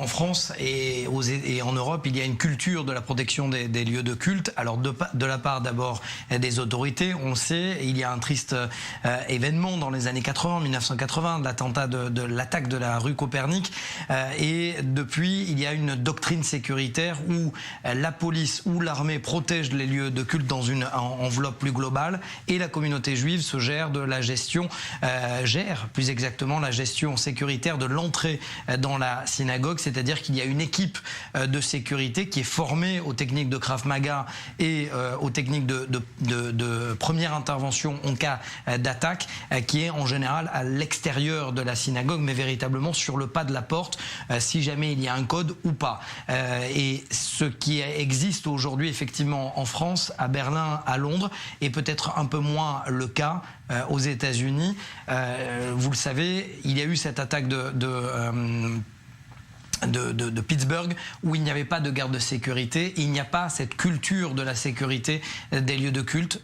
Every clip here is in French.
en France et en Europe, il y a une culture de la protection des lieux de culte. Alors de la part d'abord des autorités, on le sait, il y a un triste événement dans les années 80, 1980, de l'attentat de l'attaque de la rue Copernic. Et depuis, il y a une doctrine sécuritaire où la police ou l'armée protège les lieux de culte dans une enveloppe plus globale et la communauté juive se gère de la gestion, plus exactement la gestion sécuritaire de l'entrée dans la synagogue, c'est-à-dire qu'il y a une équipe de sécurité qui est formée aux techniques de Krav Maga et aux techniques de première intervention en cas d'attaque, qui est en général à l'extérieur de la synagogue, mais véritablement sur le pas de la porte, si jamais il y a un code ou pas. Et ce qui existe aujourd'hui effectivement en France, à Berlin, à Londres, est peut-être un peu moins le cas aux États-Unis. Vous le savez, il y a eu cette attaque de Pittsburgh où il n'y avait pas de garde de sécurité, il n'y a pas cette culture de la sécurité des lieux de culte.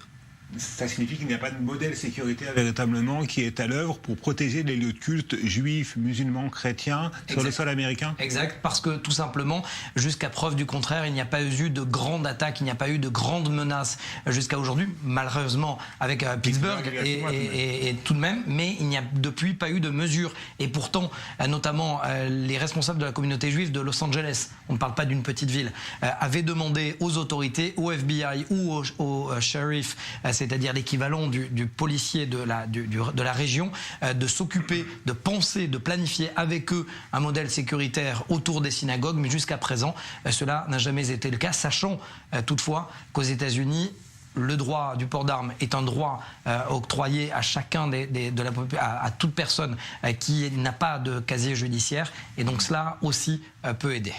Ça signifie qu'il n'y a pas de modèle sécuritaire véritablement qui est à l'œuvre pour protéger les lieux de culte juifs, musulmans, chrétiens sur le sol américain. Exact, parce que tout simplement, jusqu'à preuve du contraire, il n'y a pas eu de grande attaque, il n'y a pas eu de grandes menaces jusqu'à aujourd'hui, malheureusement avec Pittsburgh et tout de même, mais il n'y a depuis pas eu de mesures. Et pourtant, notamment les responsables de la communauté juive de Los Angeles, on ne parle pas d'une petite ville, avaient demandé aux autorités, au FBI ou au shérif, c'est-à-dire l'équivalent du policier de la région, de s'occuper, de penser, de planifier avec eux un modèle sécuritaire autour des synagogues. Mais jusqu'à présent, cela n'a jamais été le cas, sachant toutefois qu'aux États-Unis, le droit du port d'armes est un droit octroyé à chacun à toute personne qui n'a pas de casier judiciaire. Et donc cela aussi peut aider.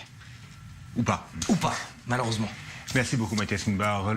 Ou pas. Ou pas, malheureusement. Merci beaucoup Mathias Inbar.